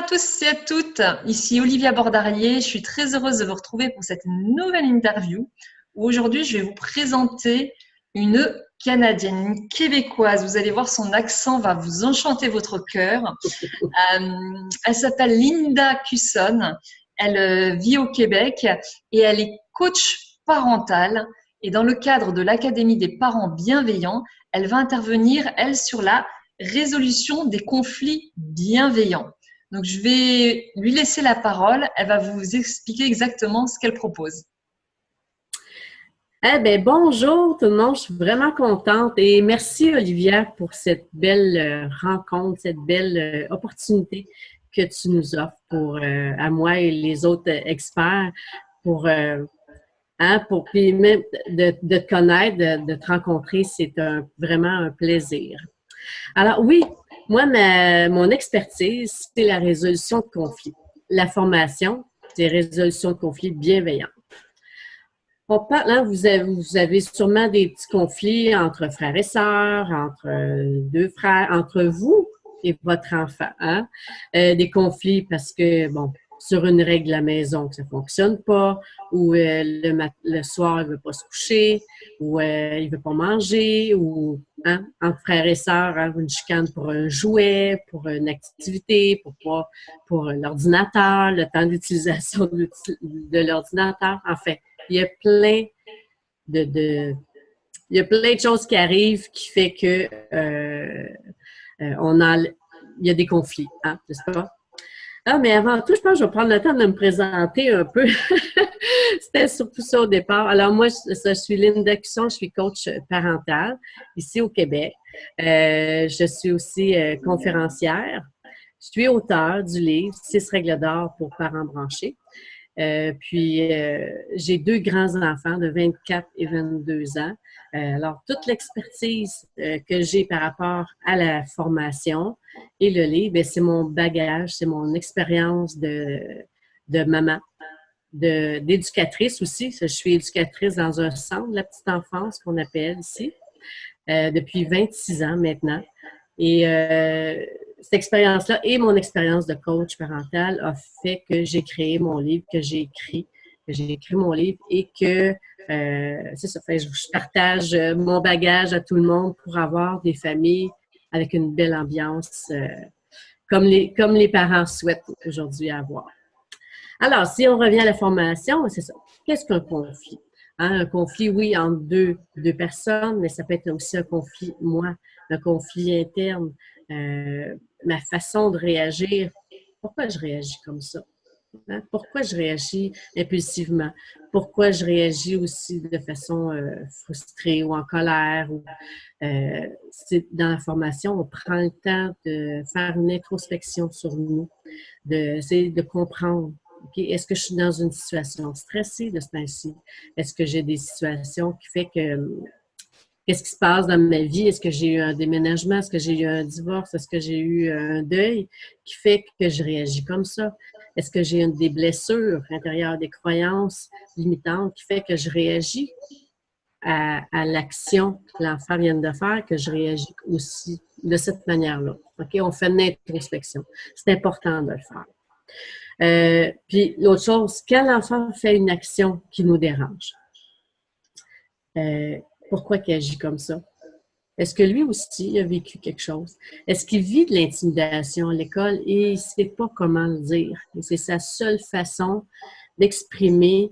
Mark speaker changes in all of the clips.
Speaker 1: à tous et à toutes, ici Olivia Bordarier, je suis très heureuse de vous retrouver pour cette nouvelle interview où aujourd'hui je vais vous présenter une Canadienne, une Québécoise. Vous allez voir, son accent va vous enchanter votre cœur. Elle s'appelle Linda Cusson, elle vit au Québec et elle est coach parentale et dans le cadre de l'Académie des parents bienveillants, elle va intervenir, elle, sur la résolution des conflits bienveillants. Donc, je vais lui laisser la parole. Elle va vous expliquer exactement ce qu'elle propose.
Speaker 2: Eh bien, bonjour tout le monde, je suis vraiment contente et merci Olivia pour cette belle rencontre, cette belle opportunité que tu nous offres pour à moi et les autres experts pour puis même de te connaître, de te rencontrer, c'est vraiment un plaisir. Alors oui, moi, mon expertise, c'est la résolution de conflits. La formation, c'est résolution de conflits bienveillants. On parle, hein, vous avez sûrement des petits conflits entre frères et sœurs, entre deux frères, entre vous et votre enfant. Hein? Des conflits parce que, bon, sur une règle de la maison que ça ne fonctionne pas, ou le soir, il ne veut pas se coucher, ou il ne veut pas manger, ou hein, entre frères et sœurs, hein, une chicane pour un jouet, pour une activité, pour l'ordinateur, le temps d'utilisation de l'ordinateur. En fait, il y a plein il y a plein de choses qui arrivent qui fait que il y a des conflits, hein, n'est-ce pas? Ah, mais avant tout, je pense que je vais prendre le temps de me présenter un peu. C'était surtout ça au départ. Alors, moi, je suis Linda Cusson, je suis coach parentale ici au Québec. Je suis aussi conférencière. Je suis auteure du livre « 6 règles d'or pour parents branchés ». J'ai deux grands-enfants de 24 et 22 ans. Alors, toute l'expertise que j'ai par rapport à la formation et le livre, c'est mon bagage, c'est mon expérience de maman, d'éducatrice aussi. Je suis éducatrice dans un centre de la petite enfance qu'on appelle ici, depuis 26 ans maintenant. Et cette expérience-là et mon expérience de coach parental a fait que j'ai créé mon livre, que j'ai écrit mon livre et que c'est ça, je partage mon bagage à tout le monde pour avoir des familles avec une belle ambiance comme les parents souhaitent aujourd'hui avoir. Alors, si on revient à la formation, c'est ça. Qu'est-ce qu'un conflit? Hein, un conflit, oui, entre deux personnes, mais ça peut être aussi un conflit, un conflit interne. Ma façon de réagir, pourquoi je réagis comme ça? Hein? Pourquoi je réagis impulsivement? Pourquoi je réagis aussi de façon frustrée ou en colère? Dans la formation, on prend le temps de faire une introspection sur nous, d'essayer de comprendre. Okay. Est-ce que je suis dans une situation stressée de ce temps-ci? Est-ce que j'ai des situations qui fait que qu'est-ce qui se passe dans ma vie? Est-ce que j'ai eu un déménagement? Est-ce que j'ai eu un divorce? Est-ce que j'ai eu un deuil qui fait que je réagis comme ça? Est-ce que j'ai des blessures intérieures, des croyances limitantes qui fait que je réagis à l'action que l'enfant vient de faire, que je réagis aussi de cette manière-là? OK? On fait une introspection. C'est important de le faire. Puis l'autre chose, quand l'enfant fait une action qui nous dérange, pourquoi il agit comme ça? Est-ce que lui aussi a vécu quelque chose? Est-ce qu'il vit de l'intimidation à l'école et il ne sait pas comment le dire? Et c'est sa seule façon d'exprimer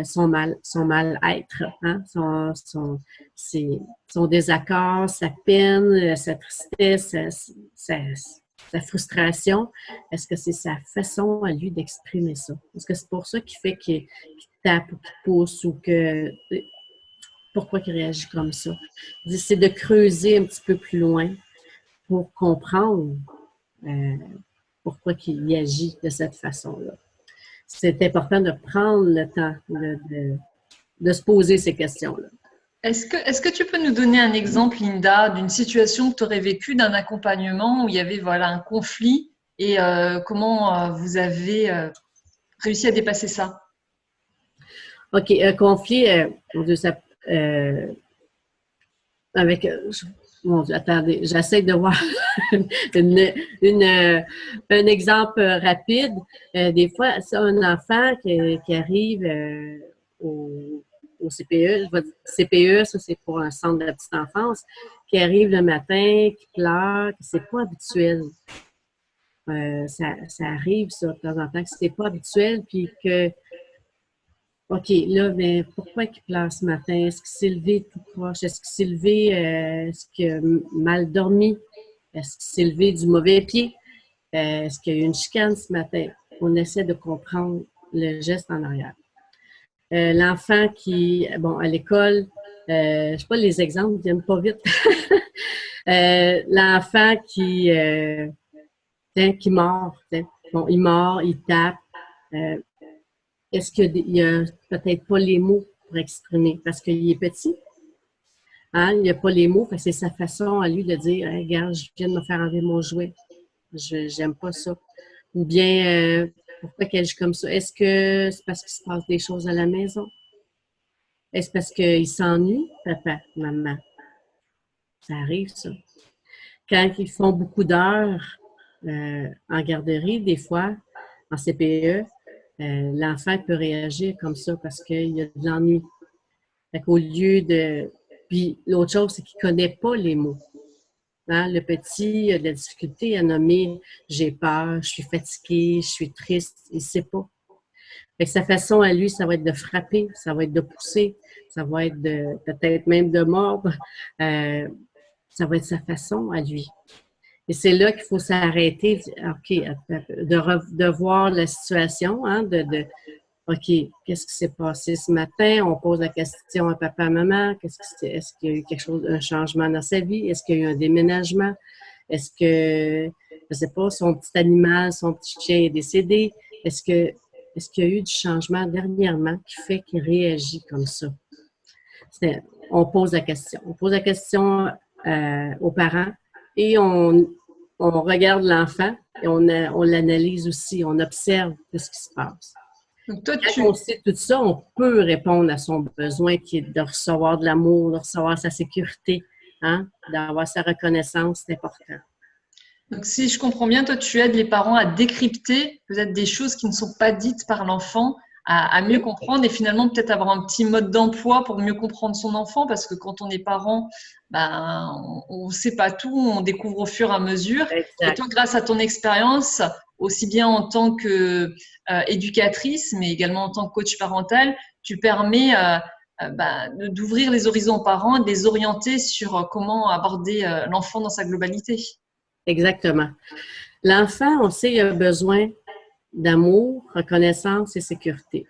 Speaker 2: son mal-être, hein? Son désaccord, sa peine, sa tristesse, sa frustration. Est-ce que c'est sa façon à lui d'exprimer ça? Est-ce que c'est pour ça qu'il fait qu'il tape ou qu'il pousse ou que... Pourquoi il réagit comme ça? C'est de creuser un petit peu plus loin pour comprendre pourquoi il agit de cette façon-là. C'est important de prendre le temps de se poser ces questions-là.
Speaker 1: Est-ce que tu peux nous donner un exemple, Linda, d'une situation que tu aurais vécue, d'un accompagnement où il y avait un conflit et comment vous avez réussi à dépasser ça?
Speaker 2: OK, un conflit, avec Mon Dieu, attendez, j'essaie de voir une, un exemple rapide. Des fois, c'est un enfant qui arrive au CPE, je vais dire CPE, ça c'est pour un centre de la petite enfance, qui arrive le matin, qui pleure, que c'est pas habituel. Ça arrive, ça, de temps en temps, que c'est pas habituel, puis que OK, là, mais pourquoi il pleure ce matin? Est-ce qu'il s'est levé tout proche? Est-ce qu'il s'est levé, est-ce qu'il a mal dormi? Est-ce qu'il s'est levé du mauvais pied? Est-ce qu'il y a eu une chicane ce matin? On essaie de comprendre le geste en arrière. L'enfant qui, bon, à l'école, je sais pas, les exemples ne viennent pas vite. L'enfant qui mord, bon, il mord, il tape. Est-ce qu'il y a peut-être pas les mots pour exprimer? Parce qu'il est petit, hein? Il n'y a pas les mots, c'est sa façon à lui de dire hey, « Regarde, je viens de me faire enlever mon jouet. J'aime pas ça. » Ou bien pourquoi qu'elle agit comme ça? Est-ce que c'est parce qu'il se passe des choses à la maison? Est-ce parce qu'il s'ennuie, papa, maman? Ça arrive, ça. Quand ils font beaucoup d'heures en garderie, des fois, en CPE, l'enfant peut réagir comme ça parce qu'il y a de l'ennui. Fait qu'au lieu de... Puis l'autre chose, c'est qu'il ne connaît pas les mots. Hein? Le petit a de la difficulté à nommer « j'ai peur »,« je suis fatigué »,« je suis triste », il ne sait pas. Fait que sa façon à lui, ça va être de frapper, ça va être de pousser, ça va être de peut-être même de mordre. Ça va être sa façon à lui. Et c'est là qu'il faut s'arrêter, OK, de voir la situation, hein, OK, qu'est-ce qui s'est passé ce matin? On pose la question à papa, maman, est-ce qu'il y a eu quelque chose, un changement dans sa vie? Est-ce qu'il y a eu un déménagement? Est-ce que, je ne sais pas, son petit animal, son petit chien est décédé? Est-ce qu'il y a eu du changement dernièrement qui fait qu'il réagit comme ça? On pose la question. On pose la question aux parents et on regarde l'enfant et on l'analyse aussi, on observe ce qui se passe.
Speaker 1: Donc toi,
Speaker 2: Quand on sait tout ça, on peut répondre à son besoin qui est de recevoir de l'amour, de recevoir sa sécurité, hein, d'avoir sa reconnaissance, c'est important.
Speaker 1: Donc si je comprends bien, toi, tu aides les parents à décrypter peut-être des choses qui ne sont pas dites par l'enfant, à mieux comprendre et finalement peut-être avoir un petit mode d'emploi pour mieux comprendre son enfant parce que quand on est parent, ben, on ne sait pas tout, on découvre au fur et à mesure.
Speaker 2: Exact.
Speaker 1: Et toi, grâce à ton expérience, aussi bien en tant que éducatrice, mais également en tant que coach parental, tu permets d'ouvrir les horizons aux parents, de les orienter sur comment aborder l'enfant dans sa globalité.
Speaker 2: Exactement. L'enfant, on sait, il a besoin d'amour, reconnaissance et sécurité.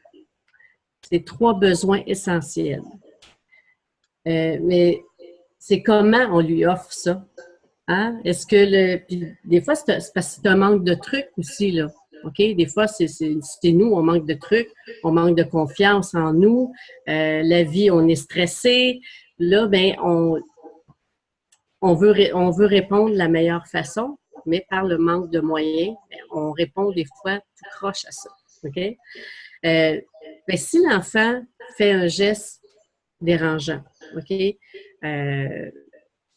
Speaker 2: C'est 3 besoins essentiels. Mais c'est comment on lui offre ça. Hein? Est-ce que puis des fois, c'est parce que c'est un manque de trucs aussi, là. OK? Des fois, c'est nous, on manque de trucs, on manque de confiance en nous. La vie, on est stressé. Là, ben, on veut répondre de la meilleure façon, mais par le manque de moyens, on répond des fois tout croche à ça. OK? Mais si l'enfant fait un geste dérangeant, OK?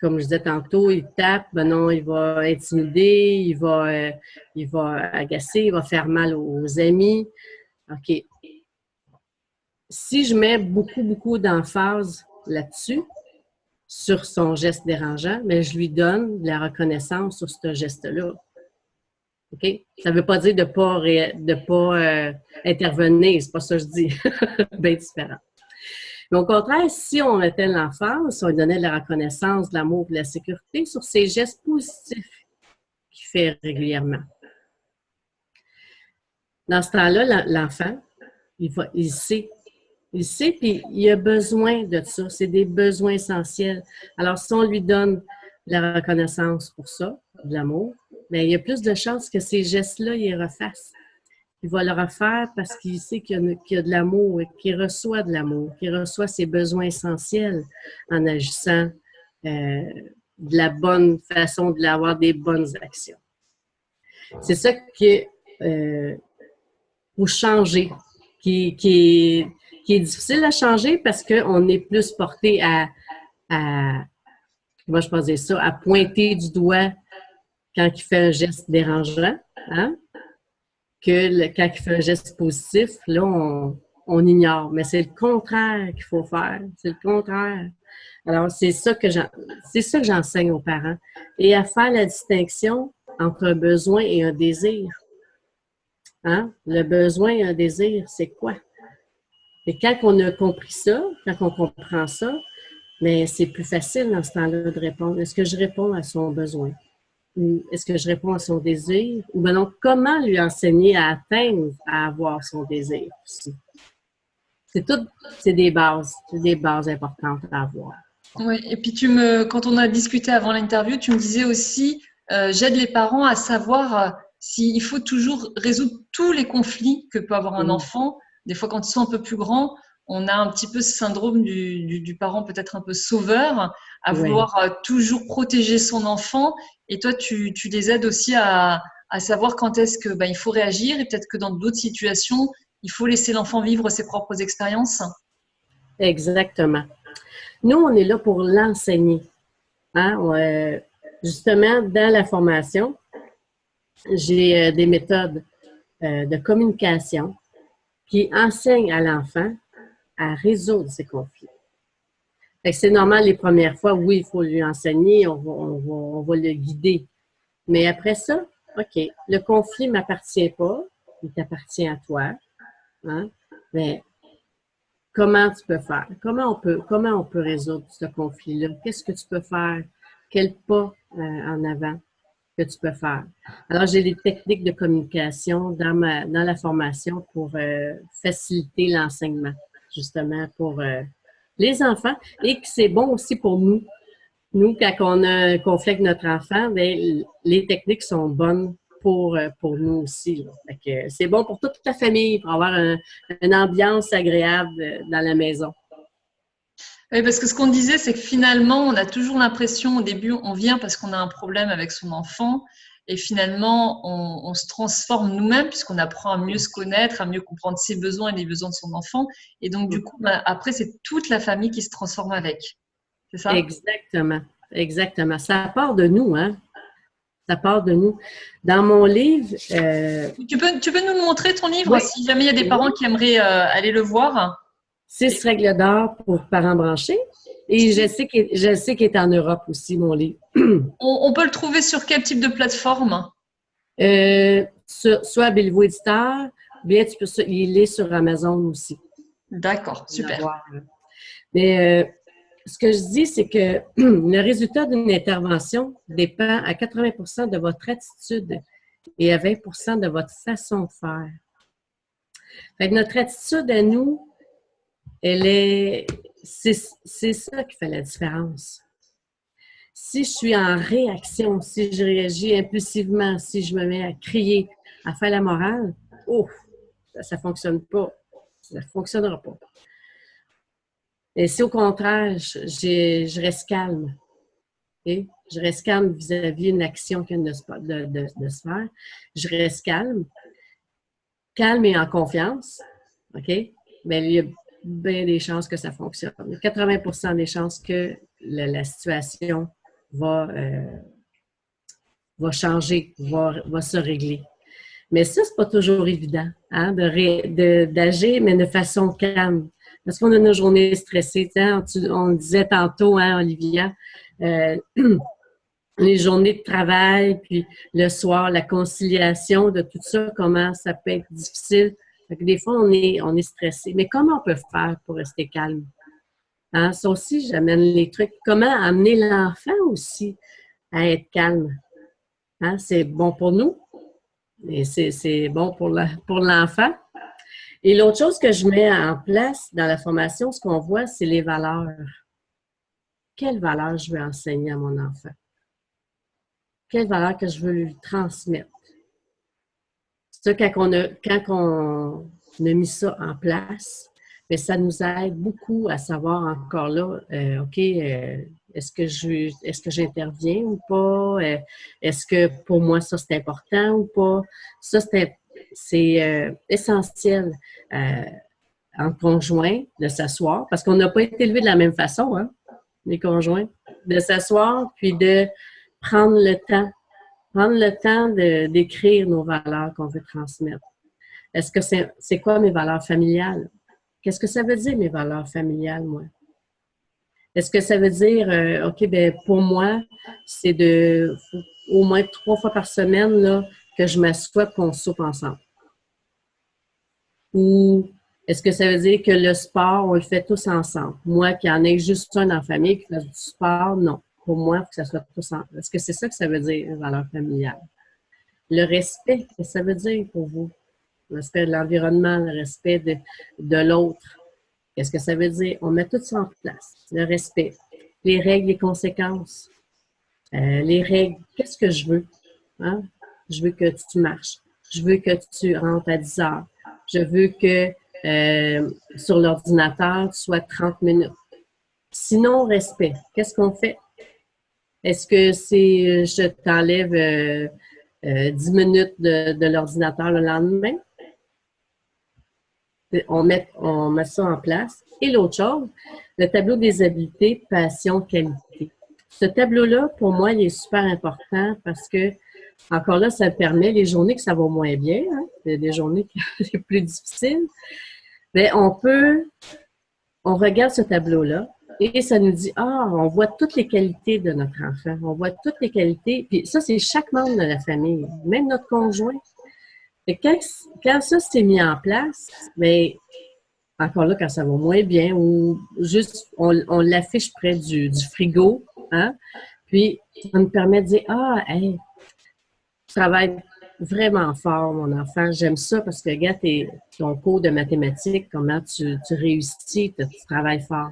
Speaker 2: Comme je disais tantôt, il tape, ben non, il va intimider, il va agacer, il va faire mal aux amis. OK. Si je mets beaucoup, beaucoup d'emphase là-dessus, sur son geste dérangeant, mais je lui donne de la reconnaissance sur ce geste-là. OK? Ça ne veut pas dire de ne pas intervenir, c'est pas ça que je dis. Bien différent. Mais au contraire, si on mettait l'emphase, si on lui donnait de la reconnaissance, de l'amour, de la sécurité sur ces gestes positifs qu'il fait régulièrement. Dans ce temps-là, l'enfant, il sait. Il sait, puis il a besoin de ça. C'est des besoins essentiels. Alors, si on lui donne de la reconnaissance pour ça, de l'amour, bien, il y a plus de chances que ces gestes-là, il les refasse. Il va le refaire parce qu'il sait qu'il y a de l'amour, qu'il reçoit de l'amour, qu'il reçoit ses besoins essentiels en agissant de la bonne façon, de l'avoir des bonnes actions. C'est ça qui faut changer, qui est difficile à changer parce qu'on est plus porté à Moi, je pensais ça, à pointer du doigt quand il fait un geste dérangeant, hein? Quand il fait un geste positif, là, on ignore. Mais c'est le contraire qu'il faut faire. C'est le contraire. Alors, c'est ça que j'enseigne aux parents. Et à faire la distinction entre un besoin et un désir. Hein? Le besoin et un désir, c'est quoi? Et quand on a compris ça, quand on comprend ça, mais c'est plus facile dans ce temps-là de répondre. Est-ce que je réponds à son besoin? Ou est-ce que je réponds à son désir? Ou bien non, comment lui enseigner à atteindre, à avoir son désir aussi? C'est des bases importantes à avoir.
Speaker 1: Oui, et puis quand on a discuté avant l'interview, tu me disais aussi, j'aide les parents à savoir s'il faut toujours résoudre tous les conflits que peut avoir un enfant. Des fois, quand ils sont un peu plus grands, on a un petit peu ce syndrome du parent peut-être un peu sauveur, à vouloir toujours protéger son enfant. Et toi, tu les aides aussi à savoir quand est-ce que il faut réagir et peut-être que dans d'autres situations, il faut laisser l'enfant vivre ses propres expériences.
Speaker 2: Exactement. Nous, on est là pour l'enseigner. Hein? Justement, dans la formation, j'ai des méthodes de communication qui enseignent à l'enfant à résoudre ses conflits. C'est normal, les premières fois, oui, il faut lui enseigner, on va le guider. Mais après ça, OK, le conflit ne m'appartient pas, il t'appartient à toi. Hein? Mais comment tu peux faire? Comment on peut résoudre ce conflit-là? Qu'est-ce que tu peux faire? Quel pas en avant que tu peux faire? Alors, j'ai des techniques de communication dans la formation pour faciliter l'enseignement, justement pour les enfants, et que c'est bon aussi pour nous. Nous, quand on a un conflit avec notre enfant, bien, les techniques sont bonnes pour nous aussi. C'est bon pour toute la famille, pour avoir une ambiance agréable dans la maison.
Speaker 1: Oui, parce que ce qu'on disait, c'est que finalement, on a toujours l'impression, au début, on vient parce qu'on a un problème avec son enfant, et finalement, on se transforme nous-mêmes puisqu'on apprend à mieux se connaître, à mieux comprendre ses besoins et les besoins de son enfant. Et donc, du coup, après, c'est toute la famille qui se transforme avec. C'est ça?
Speaker 2: Exactement. Exactement. Ça part de nous, hein? Ça part de nous. Dans mon livre...
Speaker 1: Tu peux nous montrer ton livre,
Speaker 2: oui.
Speaker 1: Si jamais il y a des parents qui aimeraient aller le voir?
Speaker 2: 6 règles d'or pour parents branchés. Et je sais qu'il est en Europe aussi, mon livre.
Speaker 1: On peut le trouver sur quel type de plateforme?
Speaker 2: Soit Béliveau Éditeur, bien il est sur Amazon aussi.
Speaker 1: D'accord, super.
Speaker 2: Mais ce que je dis, c'est que le résultat d'une intervention dépend à 80% de votre attitude et à 20% de votre façon de faire. Fait que notre attitude à nous, c'est ça qui fait la différence. Si je suis en réaction, si je réagis impulsivement, si je me mets à crier, à faire la morale, ça ne fonctionne pas. Ça ne fonctionnera pas. Et si au contraire, je reste calme, okay? Je reste calme vis-à-vis d'une action qui vient de se faire, je reste calme et en confiance, OK? Bien, il y a bien des chances que ça fonctionne. Il y a 80% des chances que la situation va changer, va se régler. Mais ça, c'est pas toujours évident, hein, d'agir, mais de façon calme. Parce qu'on a une journée stressée. On disait tantôt, hein, Olivia, les journées de travail, puis le soir, la conciliation de tout ça, comment ça peut être difficile. Fait que des fois, on est stressé. Mais comment on peut faire pour rester calme? Hein, ça aussi, j'amène les trucs. Comment amener l'enfant aussi à être calme? Hein, c'est bon pour nous et c'est bon pour l'enfant. Et l'autre chose que je mets en place dans la formation, ce qu'on voit, c'est les valeurs. Quelles valeurs je veux enseigner à mon enfant? Quelles valeurs que je veux lui transmettre? Ça, quand on a mis ça en place, bien, ça nous aide beaucoup à savoir encore là, OK, est-ce que j'interviens ou pas? Est-ce que pour moi, ça, c'est important ou pas? Ça, c'est essentiel en conjoint de s'asseoir parce qu'on n'a pas été élevé de la même façon. Hein? mes conjoints, de s'asseoir puis de prendre le temps d'écrire nos valeurs qu'on veut transmettre. Est-ce que c'est quoi mes valeurs familiales? Qu'est-ce que ça veut dire, mes valeurs familiales, moi? Est-ce que ça veut dire, OK, ben pour moi, c'est au moins 3 fois par semaine là, que je m'assois et qu'on soupe ensemble? Ou est-ce que ça veut dire que le sport, on le fait tous ensemble? Moi, qu'il y en ait juste un dans la famille qui fasse du sport, non. Pour moi, il faut que ça soit tous ensemble. Est-ce que c'est ça que ça veut dire, une valeur familiale? Le respect, qu'est-ce que ça veut dire pour vous? Le respect de l'environnement, le respect de l'autre. Qu'est-ce que ça veut dire? On met tout ça en place. Le respect. Les règles, les conséquences. Les règles, qu'est-ce que je veux? Hein? Je veux que tu marches. Je veux que tu rentres à 10 heures. Je veux que sur l'ordinateur, tu sois 30 minutes. Sinon, respect. Qu'est-ce qu'on fait? Est-ce que c'est je t'enlève 10 minutes de l'ordinateur le lendemain? On met ça en place. Et l'autre chose, le tableau des habiletés, passion, qualité. Ce tableau-là, pour moi, il est super important parce que, encore là, ça permet les journées que ça va moins bien, hein, des journées qui sont plus difficiles, mais on regarde ce tableau-là et ça nous dit, on voit toutes les qualités de notre enfant, on voit toutes les qualités, puis ça, c'est chaque membre de la famille, même notre conjoint. Et quand ça s'est mis en place, mais encore là, quand ça va moins bien, ou juste on l'affiche près du frigo, hein? Puis ça nous permet de dire, hey, tu travailles vraiment fort, mon enfant, j'aime ça parce que, regarde, ton cours de mathématiques, comment tu réussis, tu travailles fort.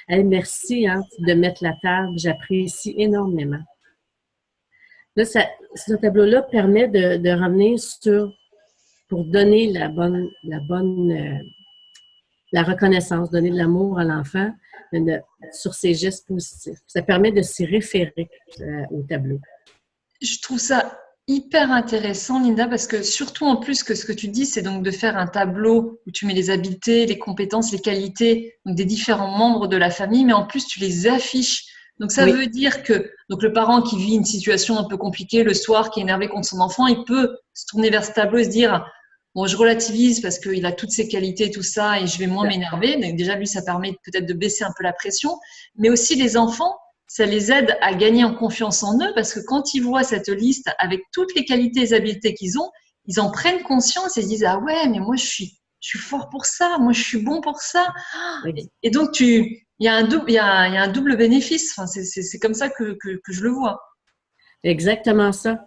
Speaker 2: Hey, merci de mettre la table, j'apprécie énormément. Là, ce tableau-là permet de ramener pour donner la reconnaissance, donner de l'amour à l'enfant sur ses gestes positifs. Ça permet de s'y référer au tableau.
Speaker 1: Je trouve ça hyper intéressant, Linda, parce que surtout en plus que ce que tu dis, c'est donc de faire un tableau où tu mets les habiletés, les compétences, les qualités donc des différents membres de la famille, mais en plus tu les affiches. Donc ça veut dire que donc le parent qui vit une situation un peu compliquée le soir, qui est énervé contre son enfant, il peut se tourner vers ce tableau et se dire bon, je relativise parce qu'il a toutes ses qualités et tout ça et je vais moins m'énerver. Donc déjà, lui, ça permet peut-être de baisser un peu la pression. Mais aussi les enfants, ça les aide à gagner en confiance en eux parce que quand ils voient cette liste avec toutes les qualités et habiletés qu'ils ont, ils en prennent conscience et se disent ah ouais, mais moi je suis fort pour ça, moi je suis bon pour ça. Et donc il y a un double bénéfice. Enfin, c'est comme ça que je le vois.
Speaker 2: Exactement ça.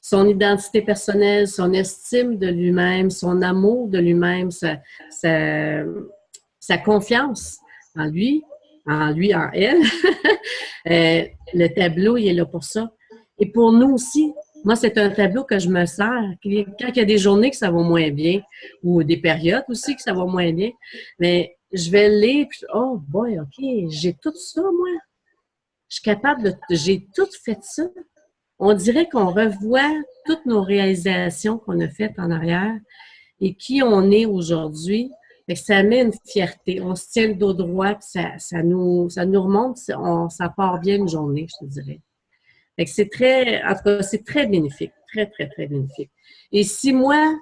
Speaker 2: Son identité personnelle, son estime de lui-même, son amour de lui-même, sa confiance en lui, en elle. Le tableau, il est là pour ça. Et pour nous aussi, moi, c'est un tableau que je me sers. Quand il y a des journées que ça va moins bien, ou des périodes aussi que ça va moins bien, mais je vais le lire, puis oh boy, OK, j'ai tout ça, moi. Je suis capable j'ai tout fait ça. On dirait qu'on revoit toutes nos réalisations qu'on a faites en arrière et qui on est aujourd'hui. Ça met une fierté. On se tient le dos droit, puis ça nous remonte, ça part bien une journée, je te dirais. En tout cas, c'est très bénéfique, très, très, très bénéfique. Et si moi,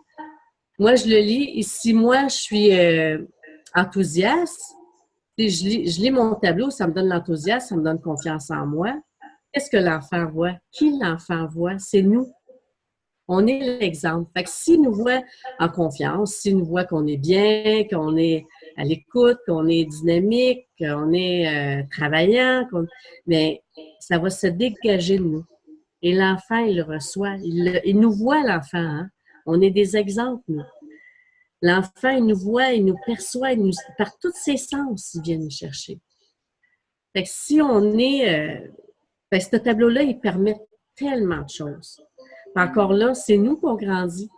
Speaker 2: je le lis, et si moi, je suis enthousiaste, je lis mon tableau, ça me donne l'enthousiasme, ça me donne confiance en moi. Qu'est-ce que l'enfant voit? Qui l'enfant voit? C'est nous. On est l'exemple. Fait que s'il nous voit en confiance, s'il nous voit qu'on est bien, qu'on est à l'écoute, qu'on est dynamique, qu'on est travaillant, mais ça va se dégager de nous. Et l'enfant, il le reçoit. Il nous voit, l'enfant. Hein? On est des exemples, nous. L'enfant, il nous voit, il nous perçoit, par tous ses sens, il vient nous chercher. Fait que si on est... ce tableau-là, il permet tellement de choses. Encore là, c'est nous qu'on grandit.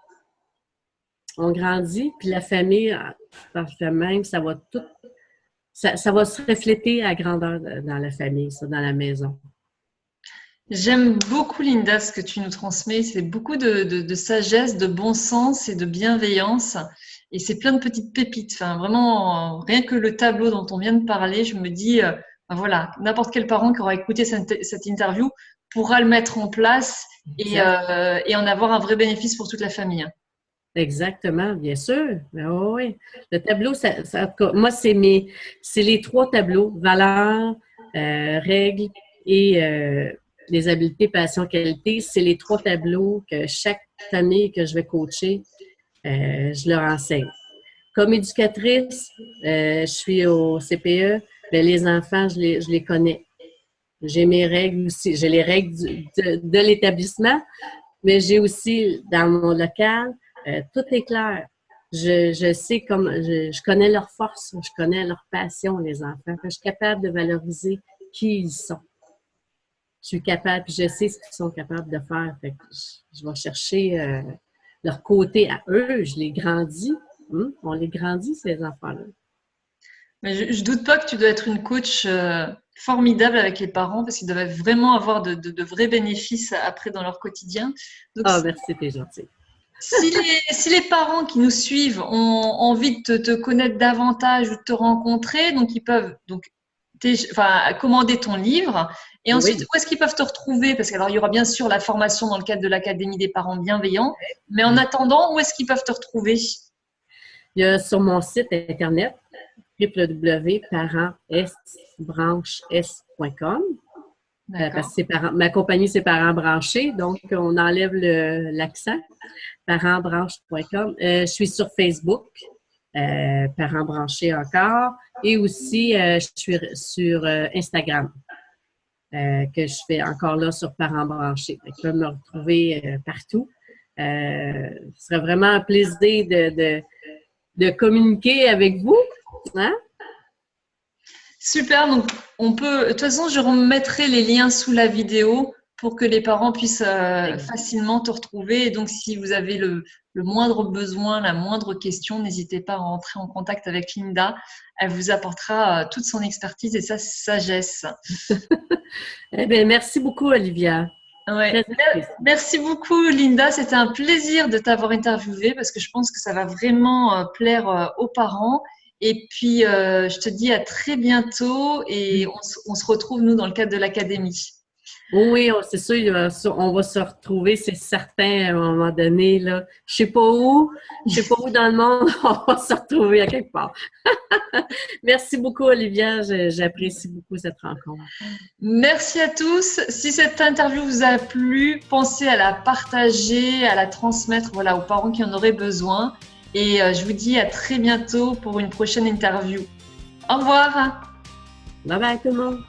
Speaker 2: On grandit, puis la famille, par même, ça va tout... Ça va se refléter à grandeur dans la famille, ça, dans la maison.
Speaker 1: J'aime beaucoup, Linda, ce que tu nous transmets. C'est beaucoup de sagesse, de bon sens et de bienveillance. Et c'est plein de petites pépites. Enfin, vraiment, rien que le tableau dont on vient de parler, je me dis, Voilà, n'importe quel parent qui aura écouté cette interview pourra le mettre en place et en avoir un vrai bénéfice pour toute la famille.
Speaker 2: Exactement, bien sûr. Ben oui. Le tableau, en tout cas, moi, c'est les 3 tableaux, valeurs, règles et les habiletés, passion, qualité. C'est les 3 tableaux que chaque famille que je vais coacher, je leur enseigne. Comme éducatrice, je suis au CPE, ben, les enfants, je les connais. J'ai mes règles aussi. J'ai les règles de l'établissement, mais j'ai aussi dans mon local, tout est clair. Je sais je connais leurs forces, je connais leurs passions, les enfants. Je suis capable de valoriser qui ils sont. Je suis capable, puis je sais ce qu'ils sont capables de faire. Fait que je vais chercher leur côté à eux, je les grandis. On les grandit, ces enfants-là.
Speaker 1: Mais je doute pas que tu dois être une coach formidable avec les parents parce qu'ils doivent vraiment avoir de vrais bénéfices après dans leur quotidien. Donc,
Speaker 2: Merci, t'es gentil.
Speaker 1: si les parents qui nous suivent ont envie de te connaître davantage ou de te rencontrer, donc ils peuvent commander ton livre. Et ensuite, où est-ce qu'ils peuvent te retrouver? Parce qu'il y aura bien sûr la formation dans le cadre de l'Académie des parents bienveillants. Mais en attendant, où est-ce qu'ils peuvent te retrouver?
Speaker 2: Il y a sur mon site internet www.parentsbranches.com. Parce que ma compagnie, c'est Parents branchés, donc on enlève l'accent, parentsbranches.com. Je suis sur Facebook, Parents branchés encore, et aussi je suis sur Instagram, que je fais encore là sur Parents branchés. Ils peuvent me retrouver partout. Ce serait vraiment un plaisir de communiquer avec vous. Hein?
Speaker 1: Super, donc de toute façon, je remettrai les liens sous la vidéo pour que les parents puissent facilement te retrouver. Et donc, si vous avez le moindre besoin, la moindre question, n'hésitez pas à rentrer en contact avec Linda. Elle vous apportera toute son expertise et sa sagesse.
Speaker 2: Eh bien, merci beaucoup, Olivia.
Speaker 1: Ouais. Merci beaucoup, Linda. C'était un plaisir de t'avoir interviewée parce que je pense que ça va vraiment plaire aux parents. Et puis, je te dis à très bientôt et on se retrouve, nous, dans le cadre de l'Académie.
Speaker 2: Oui, c'est sûr, on va se retrouver, c'est certain, à un moment donné. Là. Je ne sais pas où dans le monde, on va se retrouver à quelque part. Merci beaucoup, Olivia. J'apprécie beaucoup cette rencontre.
Speaker 1: Merci à tous. Si cette interview vous a plu, pensez à la partager, à la transmettre aux parents qui en auraient besoin. Et je vous dis à très bientôt pour une prochaine interview. Au revoir.
Speaker 2: Bye bye tout le monde.